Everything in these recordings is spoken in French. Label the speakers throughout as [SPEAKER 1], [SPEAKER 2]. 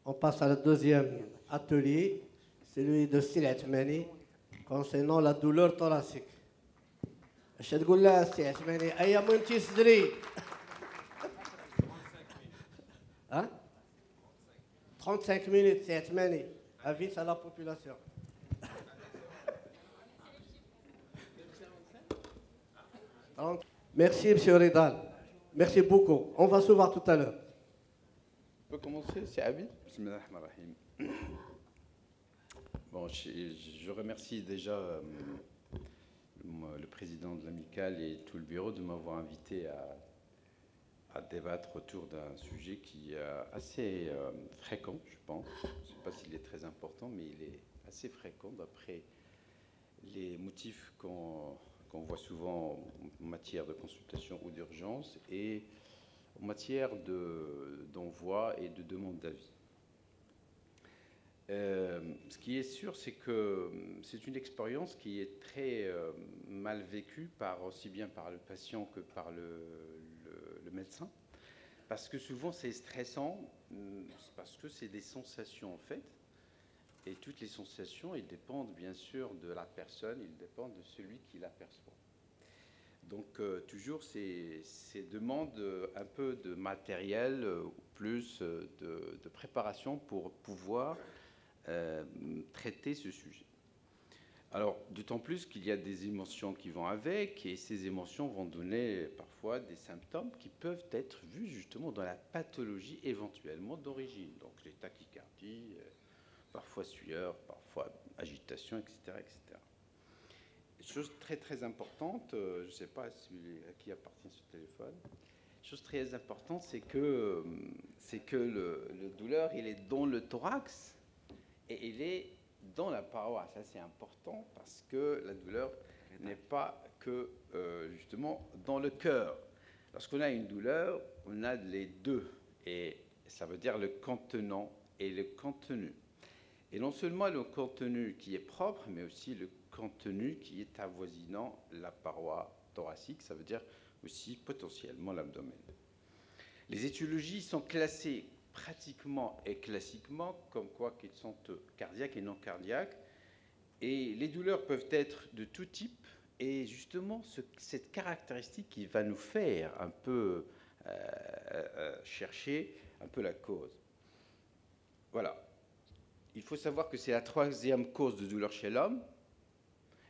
[SPEAKER 1] On passe à le deuxième atelier, celui de Sidi Atmani, concernant la douleur thoracique. اش تقول لها سي عثماني ايام وانت صدري ها 35 minutes سي عثماني avis à la population. Merci monsieur Ridal, merci beaucoup, on va se voir tout à l'heure.
[SPEAKER 2] On peut commencer, c'est Abi. Bismillah ar-Rahman ar-Rahim. Bon, je remercie déjà le président de l'amicale et tout le bureau de m'avoir invité à débattre autour d'un sujet qui est assez fréquent, je pense. Je ne sais pas s'il est très important, mais il est assez fréquent d'après les motifs qu'on voit souvent en matière de consultation ou d'urgence et en matière d'envoi et de demande d'avis. Ce qui est sûr, c'est que c'est une expérience qui est très mal vécue, aussi bien par le patient que par le médecin, parce que souvent c'est stressant, parce que c'est des sensations en fait, et toutes les sensations, elles dépendent bien sûr de la personne, elles dépendent de celui qui l'aperçoit. Donc toujours ces demandes un peu de matériel, plus de préparation pour pouvoir traiter ce sujet. Alors, d'autant plus qu'il y a des émotions qui vont avec, et ces émotions vont donner parfois des symptômes qui peuvent être vus justement dans la pathologie éventuellement d'origine. Donc, les tachycardies, parfois sueur, parfois agitation, etc., etc. Chose très très importante, je ne sais pas à qui appartient ce téléphone. Chose très importante, c'est que le douleur, il est dans le thorax. Et il est dans la paroi. Ça, c'est important parce que la douleur n'est pas que, justement, dans le cœur. Lorsqu'on a une douleur, on a les deux. Et ça veut dire le contenant et le contenu. Et non seulement le contenu qui est propre, mais aussi le contenu qui est avoisinant la paroi thoracique. Ça veut dire aussi potentiellement l'abdomen. Les étiologies sont classées pratiquement et classiquement, comme quoi qu'ils sont cardiaques et non cardiaques. Et les douleurs peuvent être de tout type. Et justement, cette caractéristique qui va nous faire un peu chercher un peu la cause. Voilà. Il faut savoir que c'est la troisième cause de douleur chez l'homme.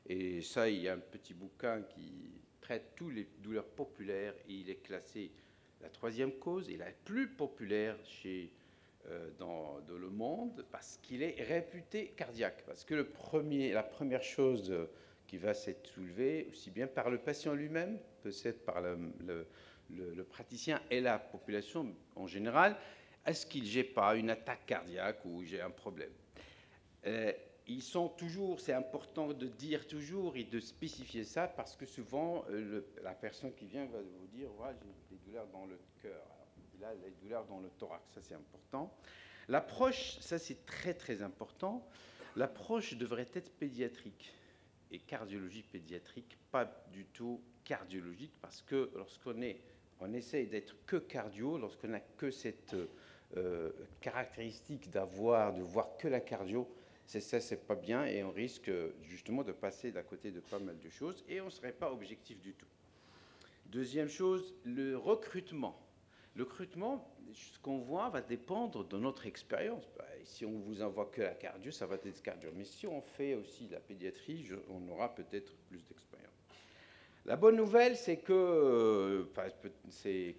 [SPEAKER 2] Et ça, il y a un petit bouquin qui traite toutes les douleurs populaires et il est classé la troisième cause et la plus populaire dans le monde parce qu'il est réputé cardiaque. Parce que la première chose qui va s'être soulevée, aussi bien par le patient lui-même, peut-être par le praticien et la population en général, est-ce qu'il j'ai pas une attaque cardiaque ou j'ai un problème? Ils sont toujours, c'est important de dire toujours et de spécifier ça parce que souvent la personne qui vient va vous dire ouais, j'ai des douleurs dans le cœur. Alors, il a les douleurs dans le thorax, ça c'est important. L'approche, ça c'est très très important. L'approche devrait être pédiatrique et cardiologie pédiatrique, pas du tout cardiologique parce que on essaye d'être que cardio, lorsqu'on n'a que cette caractéristique de voir que la cardio. C'est pas bien et on risque justement de passer d'à côté de pas mal de choses et on ne serait pas objectif du tout. Deuxième chose, le recrutement. Le recrutement, ce qu'on voit va dépendre de notre expérience. Si on vous envoie que la cardio, ça va être cardio. Mais si on fait aussi la pédiatrie, on aura peut-être plus d'expérience. La bonne nouvelle, c'est que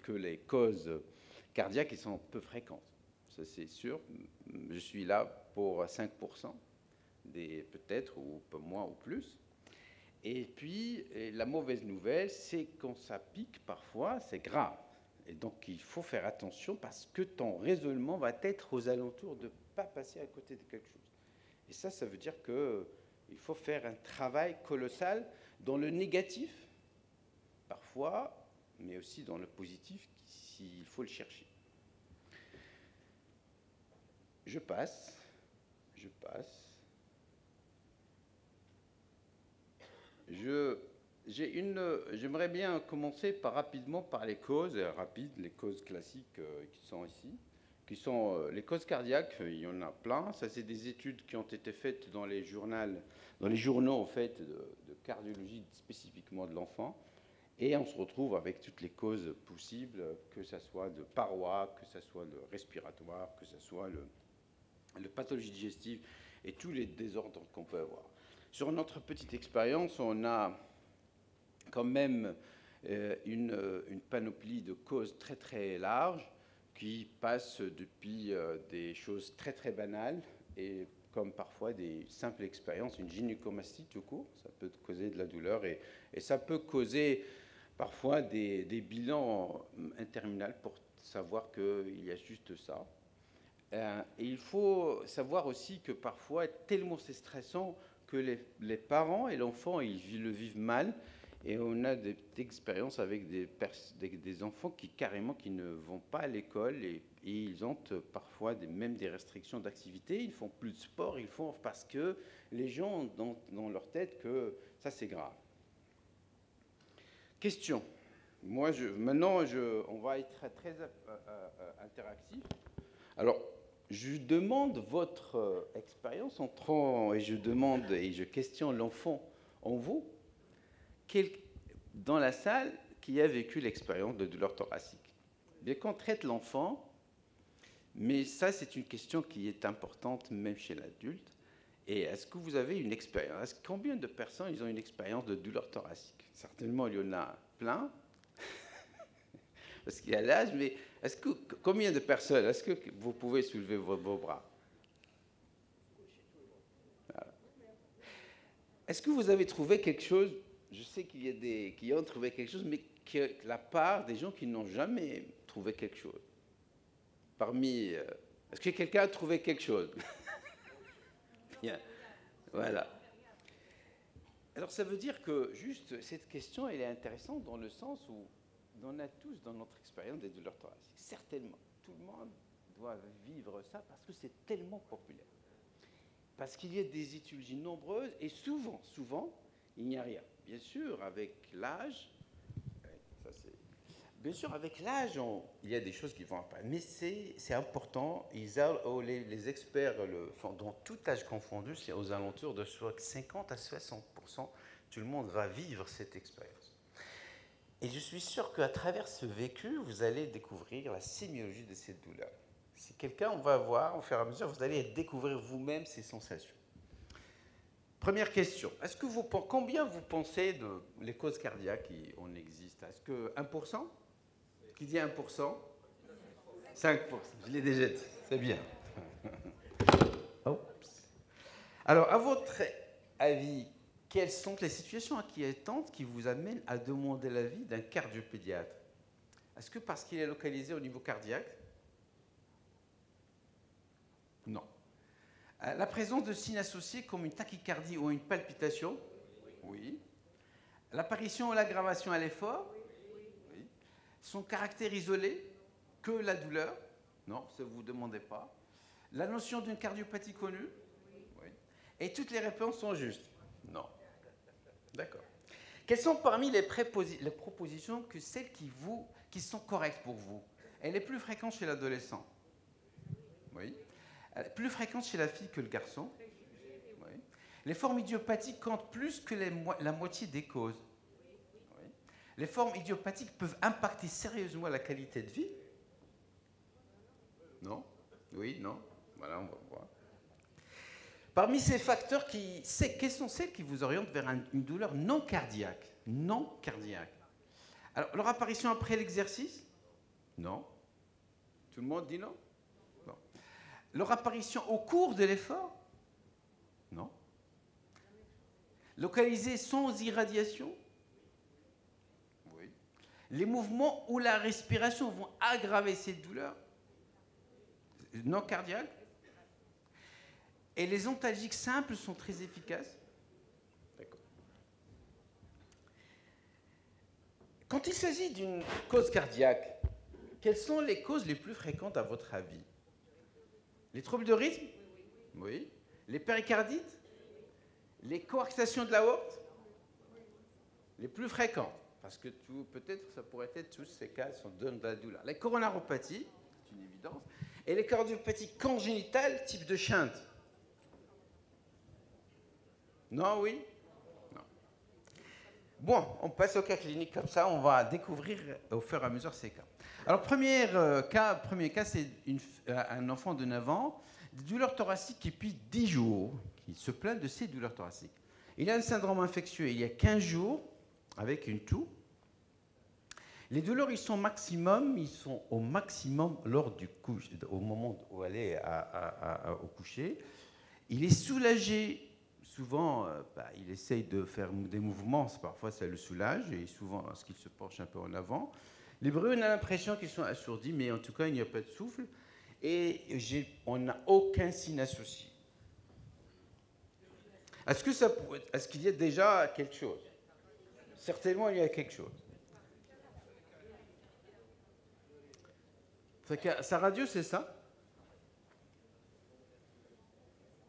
[SPEAKER 2] les causes cardiaques sont peu fréquentes. Ça, c'est sûr. Je suis là pour 5%, peut-être, ou peu moins ou plus. Et puis, la mauvaise nouvelle, c'est quand ça pique, parfois, c'est grave. Et donc, il faut faire attention parce que ton raisonnement va être aux alentours de ne pas passer à côté de quelque chose. Et ça veut dire qu'il faut faire un travail colossal dans le négatif, parfois, mais aussi dans le positif, s'il faut le chercher. Je passe. J'aimerais bien commencer rapidement par les causes, les causes classiques qui sont ici. qui sont les causes cardiaques. Il y en a plein. Ça, c'est des études qui ont été faites dans les journaux en fait, de cardiologie spécifiquement de l'enfant. Et on se retrouve avec toutes les causes possibles, que ce soit de parois, que ce soit le respiratoire, que ce soit le pathologie digestive et tous les désordres qu'on peut avoir. Sur notre petite expérience, on a quand même une panoplie de causes très très large qui passent depuis des choses très très banales et comme parfois des simples expériences, une gynécomastie tout court, ça peut causer de la douleur et ça peut causer parfois des bilans interminables pour savoir qu'il y a juste ça. Et il faut savoir aussi que parfois, tellement c'est stressant que les parents et l'enfant, ils le vivent mal. Et on a des expériences avec des enfants qui carrément qui ne vont pas à l'école et ils ont parfois même des restrictions d'activité. Ils font plus de sport, ils font parce que les gens ont dans leur tête que ça c'est grave. Question. Maintenant, on va être très interactif. Alors, je demande votre expérience et je questionne l'enfant en vous, dans la salle, qui a vécu l'expérience de douleur thoracique. Bien qu'on traite l'enfant, mais ça, c'est une question qui est importante même chez l'adulte. Et est-ce que vous avez une expérience? Combien de personnes ils ont une expérience de douleur thoracique? Certainement, il y en a plein, parce qu'il y a l'âge, mais combien de personnes? Est-ce que vous pouvez soulever vos bras? Voilà. Est-ce que vous avez trouvé quelque chose? Je sais qu'il y a des qui ont trouvé quelque chose, mais la part des gens qui n'ont jamais trouvé quelque chose. Est-ce que quelqu'un a trouvé quelque chose? Bien. Voilà. Alors ça veut dire que juste cette question, elle est intéressante dans le sens où on a tous dans notre expérience des douleurs thoraciques. Certainement, tout le monde doit vivre ça parce que c'est tellement populaire. Parce qu'il y a des études nombreuses et souvent, il n'y a rien. Bien sûr, avec l'âge, il y a des choses qui vont apparaître. Mais c'est important. Les experts le font dans tout âge confondu, c'est aux alentours de 50 à 60%. Tout le monde va vivre cette expérience. Et je suis sûr qu'à travers ce vécu, vous allez découvrir la sémiologie de cette douleur. Si quelqu'un, on va voir, au fur et à mesure, vous allez découvrir vous-même ces sensations. Première question. Combien vous pensez de les causes cardiaques qui en existent? Est-ce que 1%? Qui dit 1%? 5%. Je l'ai déjà dit. C'est bien. Alors, à votre avis, quelles sont les situations inquiétantes qui vous amènent à demander l'avis d'un cardiopédiatre? Est-ce que parce qu'il est localisé au niveau cardiaque? Non. La présence de signes associés comme une tachycardie ou une palpitation? Oui. L'apparition ou l'aggravation à l'effort? Oui. Son caractère isolé? Que la douleur? Non, ça ne vous demandez pas. La notion d'une cardiopathie connue? Oui. Et toutes les réponses sont justes? Non. D'accord. Quelles sont parmi les propositions que celles qui sont correctes pour vous? Elle est plus fréquente chez l'adolescent? Oui. Plus fréquente chez la fille que le garçon? Oui. Les formes idiopathiques comptent plus que la moitié des causes? Oui. Les formes idiopathiques peuvent impacter sérieusement la qualité de vie? Non? Oui, non? Voilà, on va voir. Parmi ces facteurs, quelles sont celles qui vous orientent vers une douleur non cardiaque? Non cardiaque. Alors, leur apparition après l'exercice? Non. Tout le monde dit non? Non. Leur apparition au cours de l'effort? Non. Localisée sans irradiation? Oui. Les mouvements ou la respiration vont aggraver cette douleur? Non cardiaque? Et les antalgiques simples sont très efficaces? D'accord. Quand il s'agit d'une cause cardiaque, quelles sont les causes les plus fréquentes à votre avis? Les troubles de rythme? Oui. Les péricardites? Les coarctations de l'aorte? Les plus fréquentes, parce que peut-être ça pourrait être tous ces cas sont de la douleur. Les coronaropathies, c'est une évidence. Et les cardiopathies congénitales, type de Schindler. Non, oui? Non. Bon, on passe au cas clinique comme ça, on va découvrir au fur et à mesure ces cas. Alors, premier cas, c'est un enfant de 9 ans, des douleurs thoraciques depuis 10 jours, qui se plaint de ces douleurs thoraciques. Il a un syndrome infectieux il y a 15 jours, avec une toux. Les douleurs, ils sont au maximum lors du coucher, au moment où elle est au coucher. Il est soulagé. Souvent, il essaye de faire des mouvements, parfois ça le soulage, et souvent, lorsqu'il se penche un peu en avant. Les bruits, on a l'impression qu'ils sont assourdis, mais en tout cas, il n'y a pas de souffle. Et on n'a aucun signe associé. Est-ce qu'il y a déjà quelque chose? Certainement, il y a quelque chose. Sa radio, c'est ça?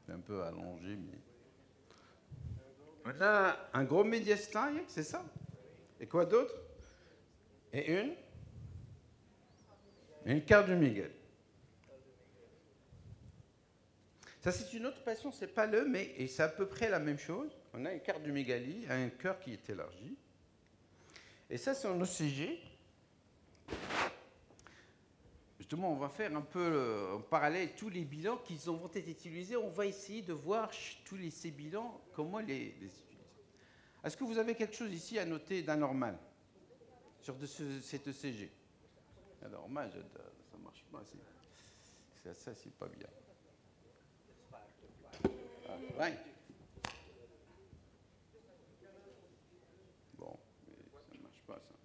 [SPEAKER 2] C'est un peu allongé, mais... On a un gros médiastin, c'est ça? Et quoi d'autre? Et une cardiomégalie. Ça, c'est une autre passion, c'est pas mais c'est à peu près la même chose. On a une cardiomégalie, un cœur qui est élargi. Et ça, c'est un ECG. Justement, on va faire un peu en parallèle tous les bilans qui vont être utilisés. On va essayer de voir tous ces bilans, comment les utiliser. Est-ce que vous avez quelque chose ici à noter d'anormal sur cet ECG? Anormal, ça ne marche pas. Ça, c'est pas bien. Ouais. Bon, ça ne marche pas, ça.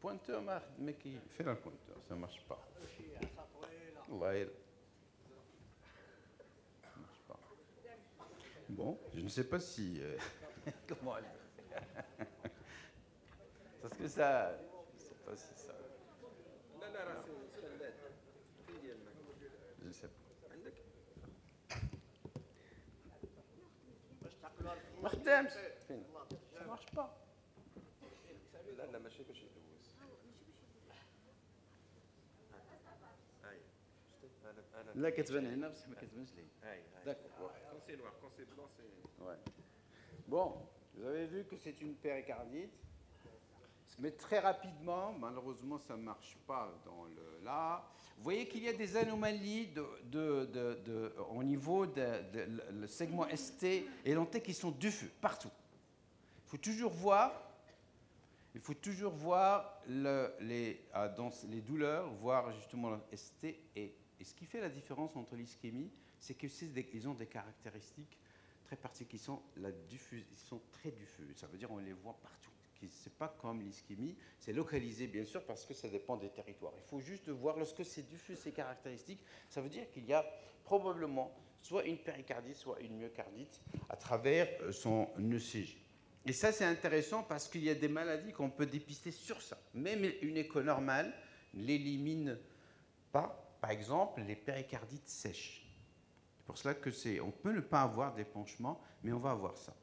[SPEAKER 2] Pointeur, mais qui fait un pointeur, ça ne marche pas. Ouais. Ça ne marche pas. Bon, je ne sais pas si... comment elle... Parce que ça... Je ne sais pas si ça... Je ne sais pas. مخدمش ça marche pas. لا ماشي باش يدوز. لا كتبان هنا بصح ما كتبانش لي. D'accord. Quand c'est noir, quand c'est blanc, c'est... Ouais. Bon, vous avez vu que c'est une péricardite. Mais très rapidement, malheureusement, ça ne marche pas dans le là. Vous voyez qu'il y a des anomalies au niveau le segment ST et l'anté qui sont diffus partout. Il faut toujours voir dans les douleurs, voir justement le ST. Et ce qui fait la différence entre l'ischémie, c'est qu'ils ont des caractéristiques très particulières. Ils sont très diffus. Ça veut dire qu'on les voit partout. Ce n'est pas comme l'ischémie, c'est localisé bien sûr parce que ça dépend des territoires. Il faut juste voir lorsque c'est diffus ces caractéristiques, ça veut dire qu'il y a probablement soit une péricardite, soit une myocardite à travers son ECG. Et ça c'est intéressant parce qu'il y a des maladies qu'on peut dépister sur ça. Même une écho normale ne l'élimine pas, par exemple les péricardites sèches. C'est pour cela on peut ne pas avoir d'épanchement, mais on va avoir ça.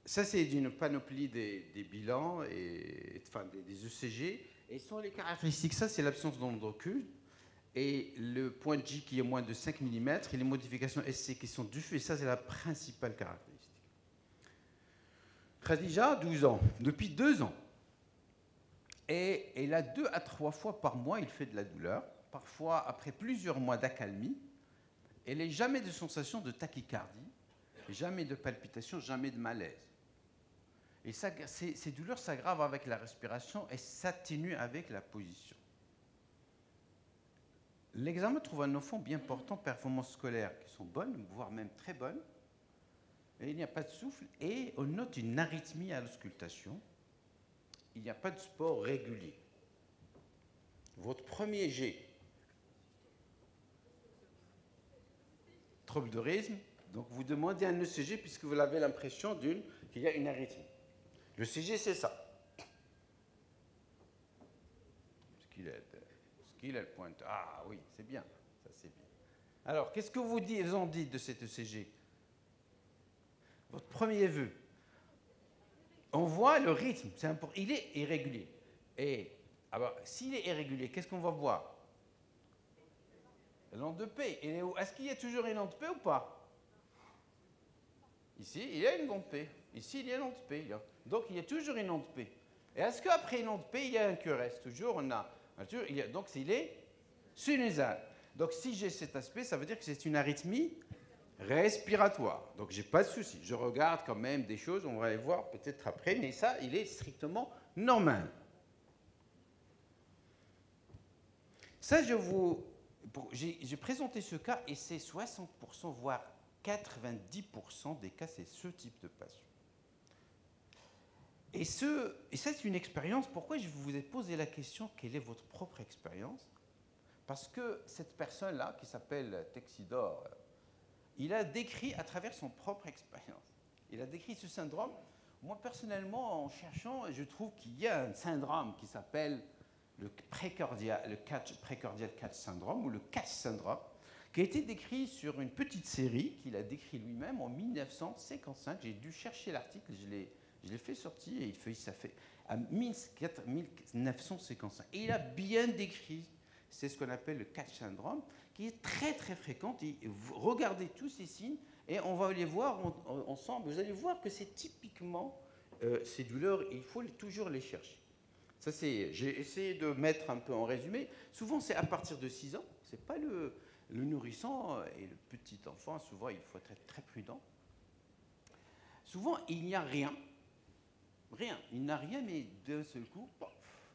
[SPEAKER 2] Ça, c'est d'une panoplie des bilans, enfin des ECG. Et sont les caractéristiques. Ça, c'est l'absence d'endocules. Et le point J qui est moins de 5 mm. Et les modifications SC qui sont diffuses. Et ça, c'est la principale caractéristique. Khadija, 12 ans. Depuis 2 ans. Et elle a 2 à 3 fois par mois, il fait de la douleur. Parfois, après plusieurs mois d'accalmie. Elle n'a jamais de sensation de tachycardie. Jamais de palpitation, jamais de malaise. Et ces douleurs s'aggravent avec la respiration et s'atténuent avec la position. L'examen trouve un enfant bien portant, performances scolaires qui sont bonnes, voire même très bonnes. Et il n'y a pas de souffle et on note une arythmie à l'auscultation. Il n'y a pas de sport régulier. Votre premier G, trouble de rythme. Donc vous demandez un ECG puisque vous avez l'impression qu'il y a une arythmie. Le CG, c'est ça. Ce qu'il a le pointeur. Ah oui, c'est bien. Ça, c'est bien. Alors, qu'est-ce que ils ont dit de cet ECG? Votre premier vœu. On voit le rythme. Il est irrégulier.
[SPEAKER 3] Et alors, s'il est irrégulier, qu'est-ce qu'on va voir? L'onde de P. Est-ce qu'il y a toujours une onde de P ou pas? Ici, il y a une onde P. Ici, il y a une onde P. Donc, il y a toujours une onde P. Et est-ce qu'après une onde P, il y a un QRS? Toujours, on a. Donc, il est sinusal. Donc, si j'ai cet aspect, ça veut dire que c'est une arythmie respiratoire. Donc, je n'ai pas de souci. Je regarde quand même des choses, on va les voir peut-être après, mais ça, il est strictement normal. Ça, j'ai présenté ce cas et c'est 60%, voire 90% des cas, c'est ce type de patient. Et ça, c'est une expérience. Pourquoi je vous ai posé la question, quelle est votre propre expérience? Parce que cette personne-là, qui s'appelle Texidor, il a décrit à travers son propre expérience. Il a décrit ce syndrome. Moi, personnellement, en cherchant, je trouve qu'il y a un syndrome qui s'appelle le précordial catch syndrome, ou le catch syndrome, qui a été décrit sur une petite série qu'il a décrit lui-même en 1955. J'ai dû chercher l'article, je l'ai fait sortir, et ça fait à 1955. Et il a bien décrit, c'est ce qu'on appelle le catch syndrome, qui est très très fréquent. Et regardez tous ces signes, et on va les voir ensemble. Vous allez voir que c'est typiquement ces douleurs, il faut toujours les chercher. Ça, j'ai essayé de mettre un peu en résumé. Souvent, c'est à partir de 6 ans. Ce n'est pas le nourrisson et le petit enfant. Souvent, il faut être très prudent. Souvent, il n'y a rien. Rien. Il n'a rien, mais d'un seul coup, pof,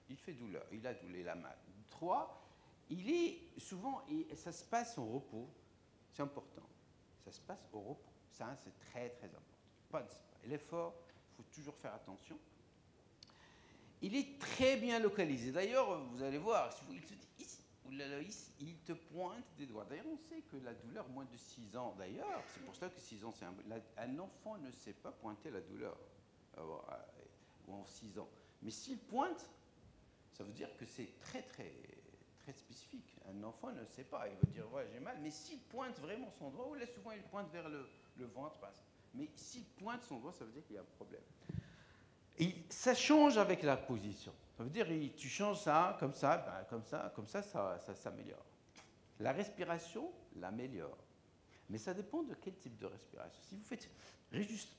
[SPEAKER 3] il fait douleur. Il a douleur, il a mal. 3, il est souvent, et ça se passe au repos. C'est important. Ça se passe au repos. Ça, c'est très, très important. L'effort, il faut toujours faire attention. Il est très bien localisé. D'ailleurs, vous allez voir, il te dit ici, il te pointe des doigts. D'ailleurs, on sait que la douleur, moins de 6 ans, d'ailleurs, c'est pour ça que 6 ans, un enfant ne sait pas pointer la douleur ou en 6 ans. Mais s'il pointe, ça veut dire que c'est très, très, très spécifique. Un enfant ne sait pas. Il va dire, ouais, j'ai mal. Mais s'il pointe vraiment son doigt, ou là, souvent, il pointe vers le ventre. Mais s'il pointe son doigt, ça veut dire qu'il y a un problème. Et ça change avec la position. Ça veut dire tu changes ça, comme ça, ça s'améliore. La respiration l'améliore. Mais ça dépend de quel type de respiration. Si vous faites juste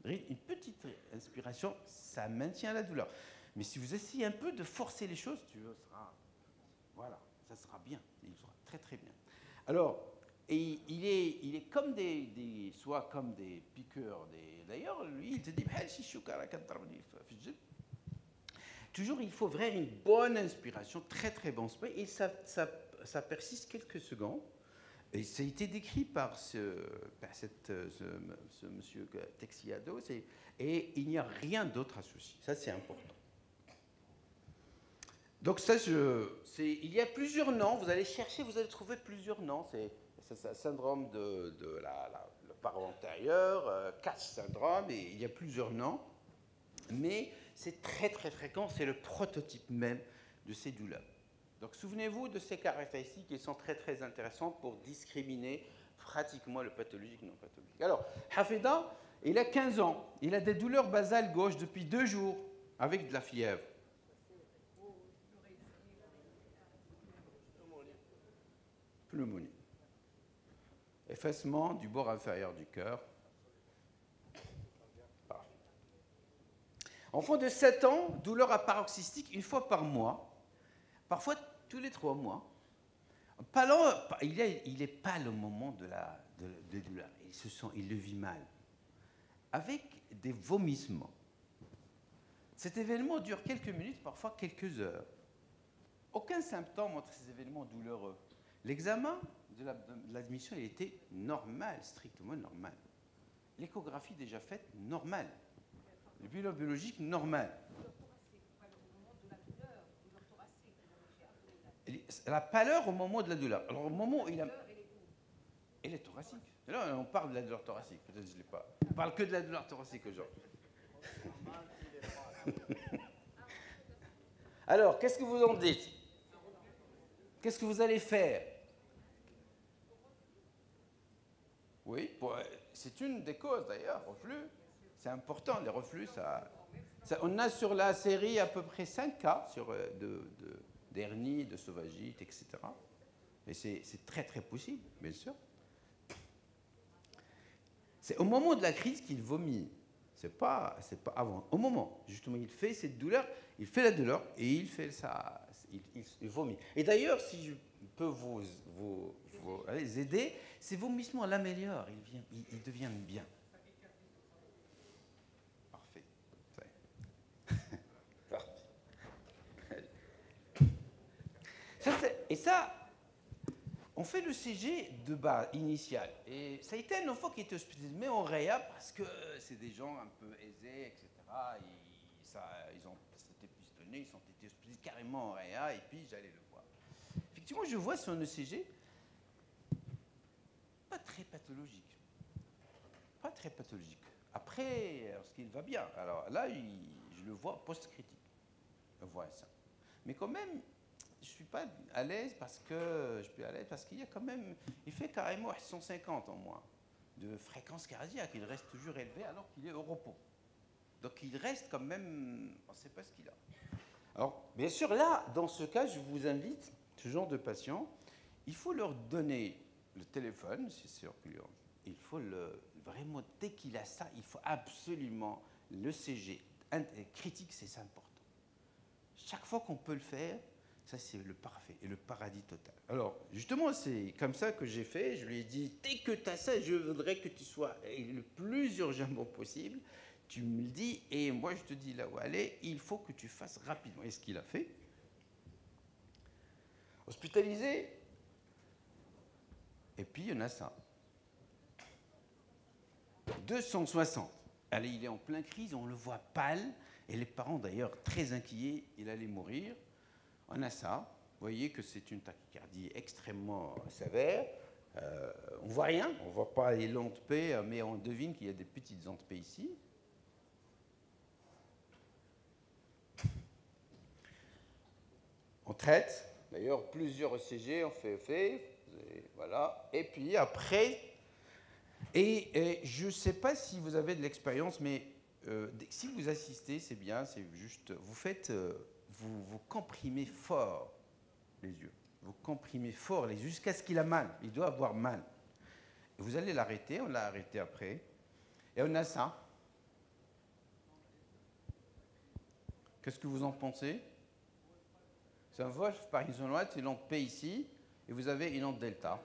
[SPEAKER 3] une petite inspiration, ça maintient la douleur. Mais si vous essayez un peu de forcer les choses, voilà, ça sera bien. Il sera très très bien. Alors, et il est comme soit comme des piqûres. D'ailleurs, lui, il te dit, toujours, il faut vraiment une bonne inspiration, très très bon spray, et ça persiste quelques secondes. Et ça a été décrit par ce monsieur Texiado, et il n'y a rien d'autre associé. Ça, c'est important. Donc ça, il y a plusieurs noms. Vous allez chercher, vous allez trouver plusieurs noms. C'est syndrome de le paroi antérieur, catch syndrome, et il y a plusieurs noms. Mais c'est très très fréquent, c'est le prototype même de ces douleurs. Donc souvenez-vous de ces caractéristiques qui sont très très intéressantes pour discriminer pratiquement le pathologique et non pathologique. Alors, Hafida, il a 15 ans, il a des douleurs basales gauche depuis 2 jours avec de la fièvre. Pneumonie. Effacement du bord inférieur du cœur. Enfant de 7 ans, douleur paroxystique une fois par mois, parfois tous les 3 mois. Il n'est pâle au moment de douleur. Il le vit mal. Avec des vomissements. Cet événement dure quelques minutes, parfois quelques heures. Aucun symptôme entre ces événements douloureux. L'examen de l'admission, il était normal, strictement normal. L'échographie déjà faite, normale. Le bilan biologique, normal. La pâleur au moment de la douleur. Alors, au moment où il a... Elle est thoracique. Là, on parle de la douleur thoracique. Peut-être que je ne l'ai pas. On parle que de la douleur thoracique aujourd'hui. Alors, qu'est-ce que vous en dites? Qu'est-ce que vous allez faire? Oui, c'est une des causes d'ailleurs, reflux. C'est important, les reflux, ça... On a sur la série à peu près 5 cas d'hernie, de sauvagite, etc. Et c'est très très possible, bien sûr. C'est au moment de la crise qu'il vomit. C'est pas avant. Au moment, justement, il fait cette douleur, il fait la douleur et il fait ça, il vomit. Et d'ailleurs, si je peux vous aider, ces vomissements l'améliorent, ils deviennent bien. Parfait. Et ça, on fait le CG de base, initial. Et ça a été un enfant qui était hospitalisé, mais en réa, parce que c'est des gens un peu aisés, etc. Ils ont été pistonnés, ils ont été hospitalisés carrément en réa, et puis j'allais le voir. Effectivement, je vois son ECG, pas très pathologique. Pas très pathologique. Après, lorsqu'il va bien, alors là, je le vois post-critique. Je vois ça. Mais quand même, je ne suis pas à l'aise parce qu'il y a quand même, il fait carrément 150 en moins de fréquence cardiaque. Il reste toujours élevé alors qu'il est au repos. Donc il reste quand même, on ne sait pas ce qu'il a. Alors, bien sûr, là, dans ce cas, je vous invite, ce genre de patient, il faut leur donner le téléphone, c'est sûr qu'il faut vraiment, dès qu'il a ça, il faut absolument le CG critique, c'est important. Chaque fois qu'on peut le faire, ça c'est le parfait et le paradis total. Alors, justement, c'est comme ça que j'ai fait. Je lui ai dit, dès que tu as ça, je voudrais que tu sois le plus urgemment possible. Tu me le dis et moi je te dis là où aller, il faut que tu fasses rapidement. Et ce qu'il a fait, hospitalisé, et puis il y en a ça. 260. Allez, il est en pleine crise, on le voit pâle, et les parents d'ailleurs très inquiets, il allait mourir. On a ça, vous voyez que c'est une tachycardie extrêmement sévère. On ne voit rien, on ne voit pas les longues P, mais on devine qu'il y a des petites ondes P ici. On traite, d'ailleurs plusieurs ECG, on fait, et voilà. Et puis après, et je ne sais pas si vous avez de l'expérience, mais si vous assistez, c'est bien, c'est juste, vous faites, vous comprimez fort les yeux. Vous comprimez fort les yeux jusqu'à ce qu'il a mal. Il doit avoir mal. Vous allez l'arrêter, on l'a arrêté après. Et on a ça. Qu'est-ce que vous en pensez? C'est un Wolf parkinsonoide, c'est l'onde P ici, et vous avez une onde delta.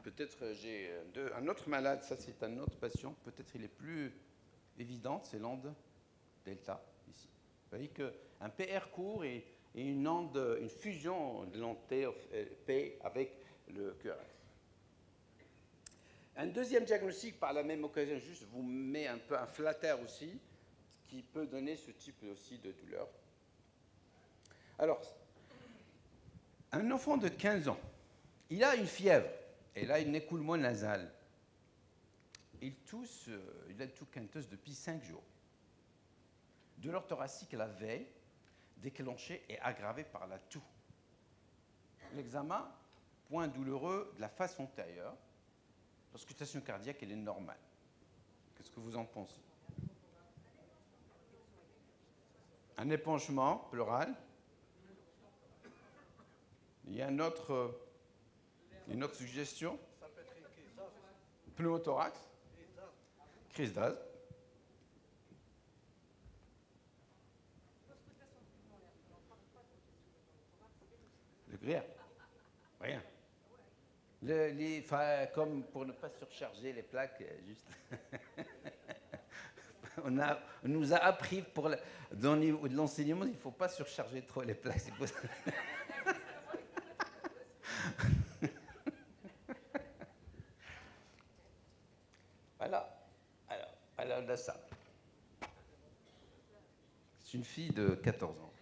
[SPEAKER 3] Peut-être j'ai un autre malade, ça c'est un autre patient, peut-être il est plus évident, c'est l'onde delta ici. Vous voyez qu'un PR court et une fusion de l'onde P avec le QRS. Un deuxième diagnostic, par la même occasion, juste vous met un peu un flatter aussi, qui peut donner ce type aussi de douleur. Alors, un enfant de 15 ans, il a une fièvre, et là, un écoulement nasal. Il tousse, il a une toux quinteuse depuis 5 jours. Douleur thoracique la veille, déclenchée et aggravée par la toux. L'examen, point douloureux de la face antérieure. L'auscultation cardiaque, elle est normale. Qu'est-ce que vous en pensez? Un épanchement pleural. Il y a une autre suggestion. Pneumothorax. Crise d'asthme. Le gruyère. Rien. Comme pour ne pas surcharger les plaques, juste. On nous a appris dans le niveau de l'enseignement, il ne faut pas surcharger trop les plaques. C'est possible. Voilà. Alors, on a ça. C'est une fille de 14 ans.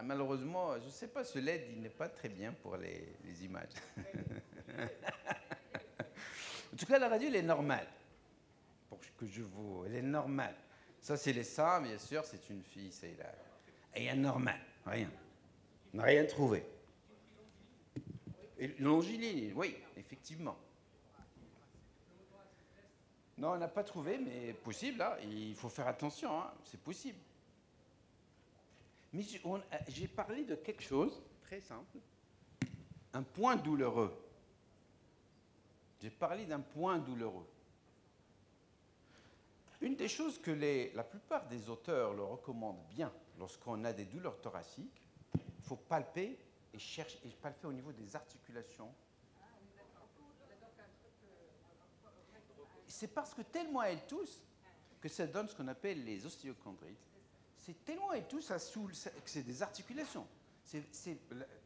[SPEAKER 3] Malheureusement, je ne sais pas, ce LED, il n'est pas très bien pour les images. En tout cas, la radio, elle est normale. Elle est normale. Ça, c'est les seins, bien sûr, c'est une fille, c'est là. Elle est normale, rien. On n'a rien trouvé. Et l'angine, oui, effectivement. Non, on n'a pas trouvé, mais possible, là. Il faut faire attention, hein. C'est possible. Mais j'ai parlé de quelque chose très simple. Un point douloureux. J'ai parlé d'un point douloureux. Une des choses que la plupart des auteurs le recommandent bien lorsqu'on a des douleurs thoraciques, il faut palper et chercher, et palper au niveau des articulations. C'est parce que tellement elles toussent que ça donne ce qu'on appelle les ostéochondrites. C'est tellement elles toussent, ça saoule, que c'est des articulations.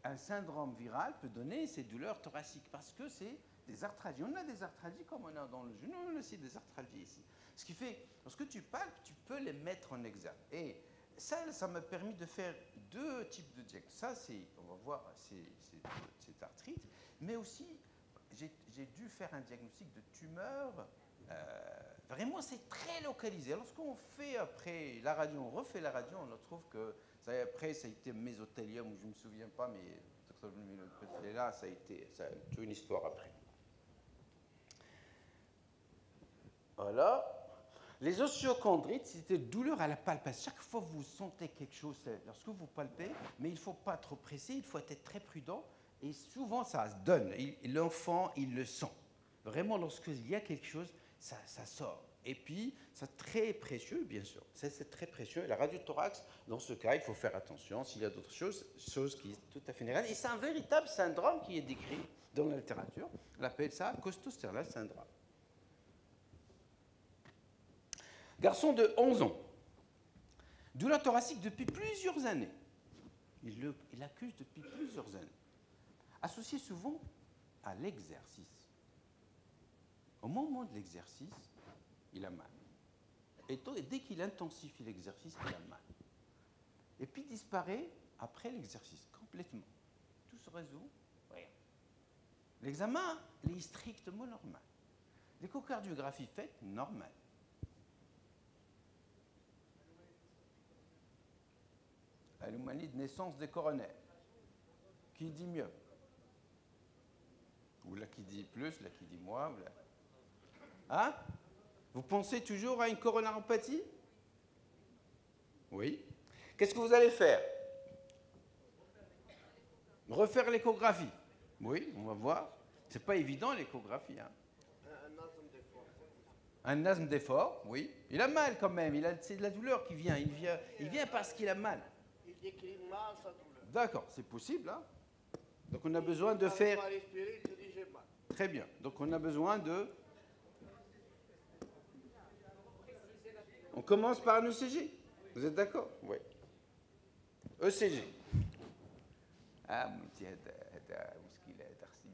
[SPEAKER 3] Un syndrome viral peut donner ces douleurs thoraciques parce que c'est des arthralgies. On a des arthralgies comme on a dans le genou, on a aussi des arthralgies ici. Ce qui fait, lorsque tu palpes, tu peux les mettre en exergue. Et ça m'a permis de faire deux types de diagnostics. Ça, on va voir, c'est arthrite, mais aussi, j'ai dû faire un diagnostic de tumeur. Vraiment, c'est très localisé. Lorsqu'on fait après la radio, on refait la radio, on trouve que après, ça a été mésothélium, ou je ne me souviens pas, mais là, ça a toute une histoire après. Voilà. Les ostéochondrites, c'était douleur à la palpation. Chaque fois que vous sentez quelque chose, lorsque vous palpez, mais il ne faut pas trop presser, il faut être très prudent. Et souvent, ça se donne. L'enfant, il le sent. Vraiment, lorsqu'il y a quelque chose, ça sort. Et puis, c'est très précieux, bien sûr. C'est très précieux. La radiothorax, dans ce cas, il faut faire attention. S'il y a d'autres choses qui sont tout à fait générales. Et c'est un véritable syndrome qui est décrit dans la littérature. On appelle ça Costo-Sterlin syndrome. Garçon de 11 ans. Douleur thoracique depuis plusieurs années. Il l'accuse depuis plusieurs années. Associé souvent à l'exercice. Au moment de l'exercice, il a mal. Et dès qu'il intensifie l'exercice, il a mal. Et puis disparaît après l'exercice, complètement. Tout se résout, rien. L'examen est strictement normal. L'échocardiographie faite, normale. Anomalie de naissance des coronaires. Qui dit mieux? Ou là qui dit plus, là qui dit moins. Là. Hein? Vous pensez toujours à une coronaropathie? Oui. Qu'est-ce que vous allez faire? Refaire l'échographie. Oui, on va voir. C'est pas évident l'échographie. Hein. Un asthme d'effort, oui. Il a mal quand même. C'est de la douleur qui vient. Il vient parce qu'il a mal.
[SPEAKER 1] Il décrit mal sa douleur.
[SPEAKER 3] D'accord, c'est possible. Hein. Donc on a besoin de faire.
[SPEAKER 1] Respirer, il te dit j'ai mal.
[SPEAKER 3] Très bien. Donc on a besoin de. On commence par un ECG. Vous êtes d'accord? Oui. ECG. Ah, mon petit,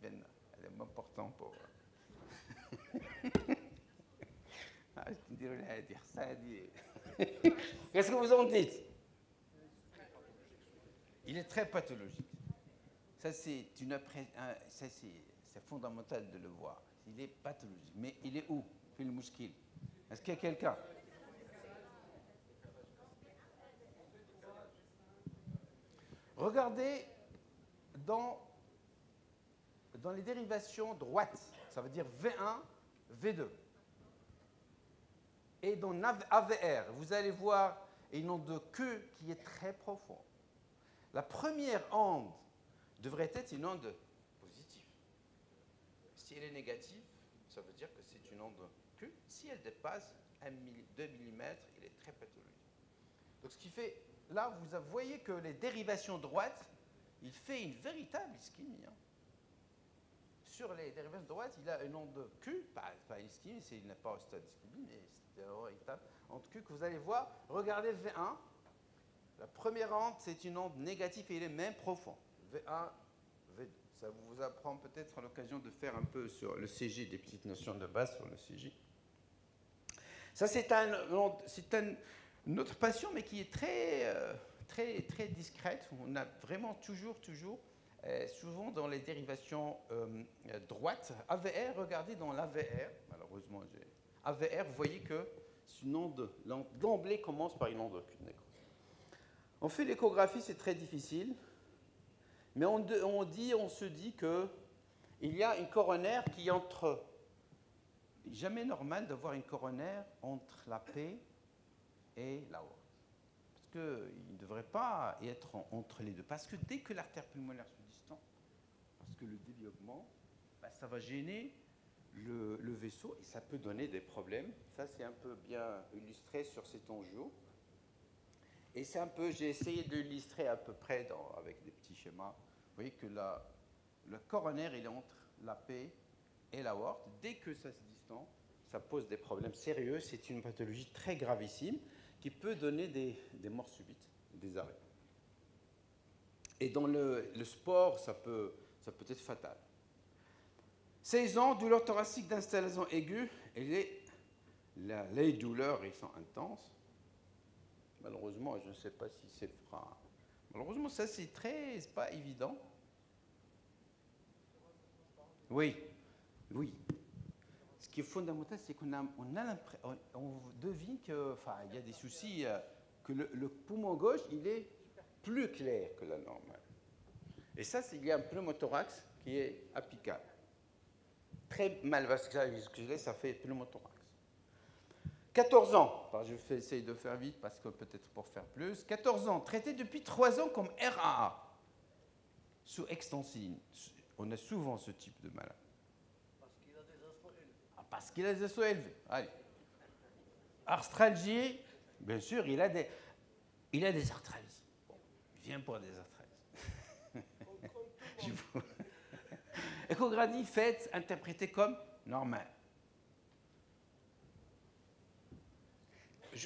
[SPEAKER 3] c'est important pour. Qu'est-ce que vous en dites? Il est très pathologique. Ça, c'est fondamental de le voir. Il est pathologique. Mais il est où? Le mouskil. Est-ce qu'il y a quelqu'un? Regardez dans les dérivations droites, ça veut dire V1, V2. Et dans AVR, vous allez voir une onde de queue qui est très profonde. La première onde devrait être une onde positive. Si elle est négative, ça veut dire que c'est une onde queue. Si elle dépasse 2 mm, elle est très pathologique. Donc ce qui fait, là, vous voyez que les dérivations droites, il fait une véritable ischémie. Hein. Sur les dérivations droites, il a une onde Q, pas une ischémie, il n'est pas au stade d'ischémie, mais c'est une véritable onde Q que vous allez voir. Regardez V1. La première onde, c'est une onde négative et elle est même profonde. V1, V2. Ça vous apprend peut-être à l'occasion de faire un peu sur le CG, des petites notions de base sur le CG. Ça, c'est une autre passion, mais qui est très discrète. On a vraiment toujours, souvent dans les dérivations droites. AVR, regardez dans l'AVR, malheureusement, AVR, vous voyez que une onde d'emblée commence par une onde Q. On fait l'échographie, c'est très difficile, mais on se dit qu'il y a une coronaire qui entre jamais normal d'avoir une coronaire entre la paix et l'aorte. Parce qu'il ne devrait pas être entre les deux. Parce que dès que l'artère pulmonaire se distend, parce que le développement, bah, ça va gêner le vaisseau et ça peut donner des problèmes. Ça, c'est un peu bien illustré sur cet angio. Et c'est un peu, j'ai essayé de l'illustrer à peu près avec des petits schémas. Vous voyez que le coronaire, il est entre la paix et l'aorte. Dès que ça se distend, ça pose des problèmes sérieux. C'est une pathologie très gravissime qui peut donner des morts subites, des arrêts. Et dans le sport, ça peut être fatal. 16 ans, douleur thoracique d'installation aiguë, et les douleurs, ils sont intenses. Malheureusement, je ne sais pas si c'est fera. Malheureusement, ça, c'est pas évident. Oui, oui. Ce qui est fondamental, c'est qu'on on devine que, enfin, il y a des soucis, que le poumon gauche, il est plus clair que la normale. Et ça, il y a un pneumothorax qui est apical. Très mal vascularisé, ça fait pneumothorax. 14 ans, enfin, je vais essayer de faire vite parce que peut-être pour faire plus. 14 ans, traité depuis 3 ans comme RAA, sous extensive. On a souvent ce type de malade.
[SPEAKER 1] Parce qu'il a des asthmes élevés.
[SPEAKER 3] Ah, parce qu'il a des asthmes élevés. Allez. Arthralgie, bien sûr, il a des arthralgies. Bon, il vient pour des arthralgies. Échographie faite, interprétée comme normale.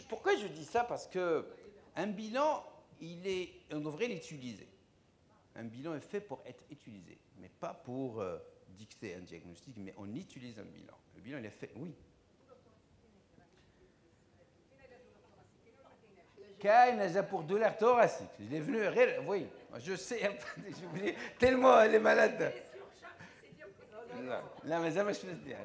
[SPEAKER 3] Pourquoi je dis ça? Parce qu'un bilan, on devrait l'utiliser. Un bilan est fait pour être utilisé, mais pas pour dicter un diagnostic, mais on utilise un bilan. Le bilan, il est fait, oui. Kain pour douleur thoracique. Il est venu, oui, je sais, j'ai oublié, tellement elle est malade. Non, mais ça me fait dire.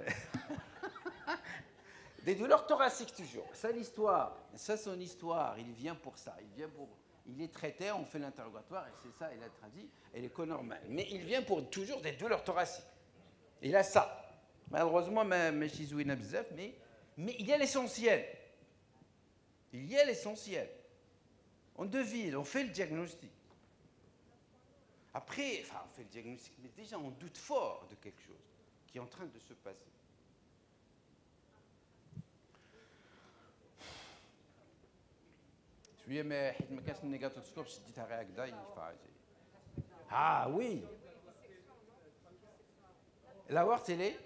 [SPEAKER 3] Des douleurs thoraciques toujours. Ça, l'histoire. Ça, son histoire. Il vient pour ça. Il est traité, on fait l'interrogatoire, et c'est ça, il a traduit, et il est co-normal. Mais il vient pour toujours des douleurs thoraciques. Il a ça. Malheureusement, mais il y a l'essentiel. Il y a l'essentiel. On devine, on fait le diagnostic. Après, enfin, on fait le diagnostic, mais déjà, on doute fort de quelque chose qui est en train de se passer. Ah oui. L'aorte, elle est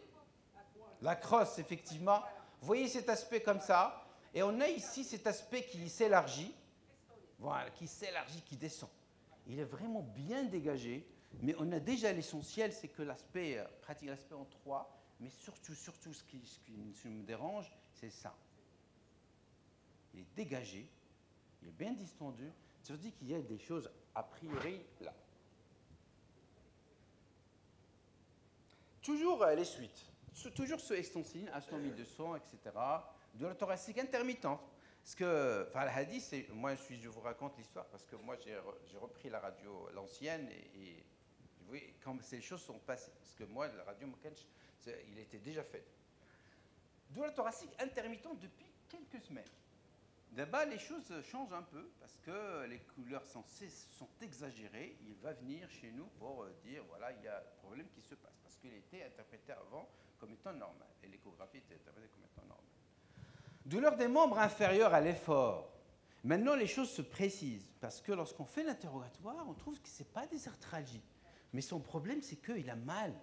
[SPEAKER 3] la crosse, effectivement. Vous voyez cet aspect comme ça. Et on a ici cet aspect qui s'élargit. Voilà, qui s'élargit, qui descend. Il est vraiment bien dégagé. Mais on a déjà l'essentiel, c'est que l'aspect, pratique l'aspect en 3, mais surtout ce qui me dérange, c'est ça. Il est dégagé. Il est bien distendu. Ça veut dire qu'il y a des choses a priori là. Toujours les suites. Toujours ce extensine, H1200, etc. Douleur thoracique intermittente. Parce que, enfin, le hadith, moi, je vous raconte l'histoire parce que moi, j'ai repris la radio, l'ancienne, et vous voyez, quand ces choses sont passées. Parce que moi, la radio Mokench, il était déjà fait. Douleur thoracique intermittente depuis quelques semaines. D'abord, les choses changent un peu parce que les couleurs sont exagérées. Il va venir chez nous pour dire, voilà, il y a un problème qui se passe. Parce qu'il était interprété avant comme étant normal. Et l'échographie était interprétée comme étant normale. Douleur des membres inférieurs à l'effort. Maintenant, les choses se précisent. Parce que lorsqu'on fait l'interrogatoire, on trouve que ce n'est pas des arthralgies. Mais son problème, c'est qu'il a mal.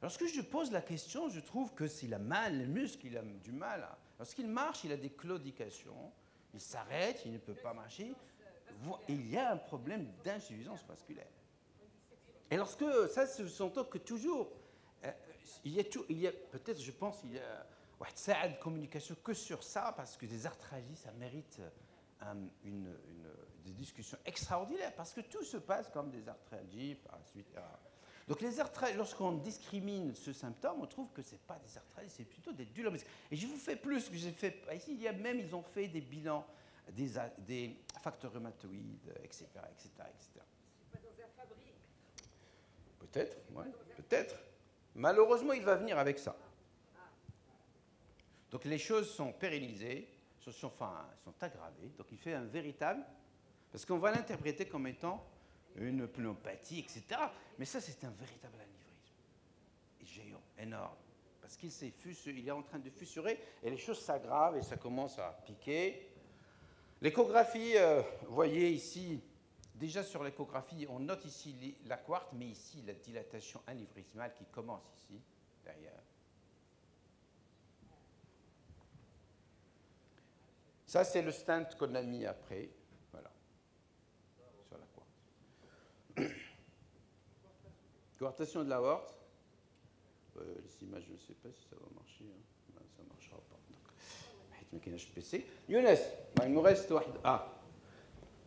[SPEAKER 3] Lorsque je pose la question, je trouve que s'il a mal, le muscle, il a du mal. Lorsqu'il marche, il a des claudications, il s'arrête, il ne peut pas marcher. Il y a un problème d'insuffisance vasculaire. Et lorsque ça se s'entend que toujours, il y a peut-être, je pense, il y a de communication que sur ça, parce que des arthralgies, ça mérite des discussions extraordinaires, parce que tout se passe comme des arthralgies, par la suite. Donc les arthralgies, lorsqu'on discrimine ce symptôme, on trouve que ce n'est pas des arthralgies, c'est plutôt des douleurs. Et je vous fais plus que j'ai fait ici. Ils ont fait des bilans des facteurs rhumatoïdes, etc., etc., etc.
[SPEAKER 4] C'est pas dans un fabrique.
[SPEAKER 3] Peut-être, ouais, peut-être. Malheureusement, il va venir avec ça. Donc les choses sont pérennisées, sont aggravées. Donc il fait un véritable... Parce qu'on va l'interpréter comme étant une pneumopathie, etc. Mais ça, c'est un véritable anévrisme. Géant, énorme. Parce qu'il est en train de fissurer et les choses s'aggravent et ça commence à piquer. L'échographie, vous voyez ici, déjà sur l'échographie, on note ici la quarte, mais ici la dilatation anévrismale qui commence ici, derrière. Ça, c'est le stent qu'on a mis après. Voilà. Sur la quarte. Coartation de l'aorte. Les images, je ne sais pas si ça va marcher. Hein. Ben, ça ne marchera pas. Donc, je vais PC. Younes, il nous reste. Ah,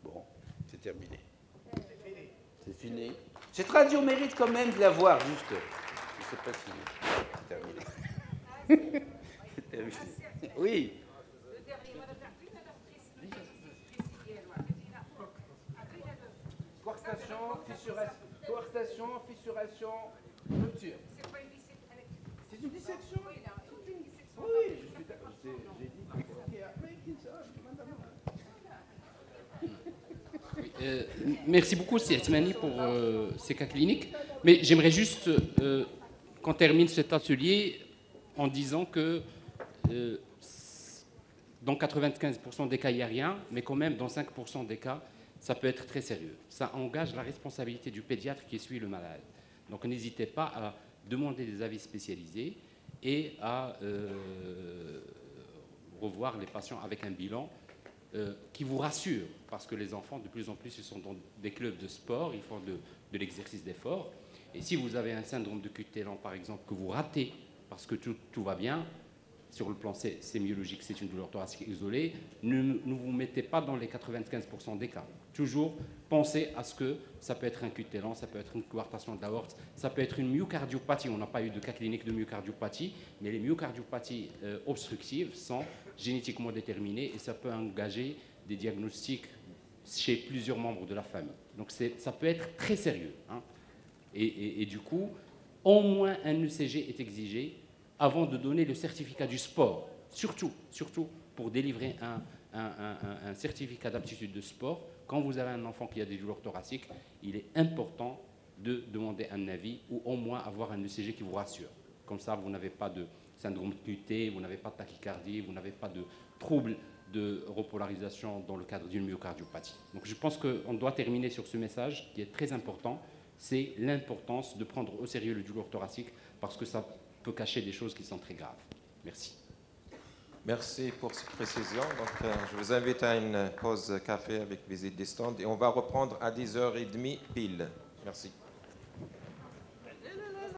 [SPEAKER 3] bon, c'est terminé. C'est fini. Cette radio mérite quand même de la voir, juste. Je ne sais pas si c'est terminé. C'est terminé. Oui. Coartation, fissuration, rupture. C'est pas une dissection. C'est une dissection. C'est une dissection. Oui, je suis d'accord. J'ai dit.
[SPEAKER 4] Merci beaucoup, Siatmani, pour ces cas cliniques. Mais j'aimerais juste qu'on termine cet atelier en disant que dans 95% des cas, il n'y a rien, mais quand même, dans 5% des cas, ça peut être très sérieux. Ça engage la responsabilité du pédiatre qui suit le malade. Donc n'hésitez pas à demander des avis spécialisés et à revoir les patients avec un bilan qui vous rassure, parce que les enfants, de plus en plus, ils sont dans des clubs de sport, ils font de l'exercice d'effort. Et si vous avez un syndrome de Cutelan, par exemple, que vous ratez parce que tout va bien, sur le plan sémiologique, c'est une douleur thoracique isolée, ne vous mettez pas dans les 95% des cas. Toujours pensez à ce que ça peut être un Cutelan, ça peut être une coartation de l'aorte, ça peut être une myocardiopathie. On n'a pas eu de cas clinique de myocardiopathie, mais les myocardiopathties obstructives sont génétiquement déterminées et ça peut engager des diagnostics chez plusieurs membres de la famille. Donc ça peut être très sérieux. Hein. Et du coup, au moins un ECG est exigé avant de donner le certificat du sport. Surtout pour délivrer un certificat d'aptitude de sport, quand vous avez un enfant qui a des douleurs thoraciques, il est important de demander un avis ou au moins avoir un ECG qui vous rassure. Comme ça, vous n'avez pas de syndrome de QT, vous n'avez pas de tachycardie, vous n'avez pas de troubles de repolarisation dans le cadre d'une myocardiopathie. Donc je pense qu'on doit terminer sur ce message qui est très important, c'est l'importance de prendre au sérieux le douleur thoracique parce que ça peut cacher des choses qui sont très graves. Merci.
[SPEAKER 5] Merci pour ces précisions. Donc, je vous invite à une pause café avec visite des stands et on va reprendre à 10h30 pile. Merci.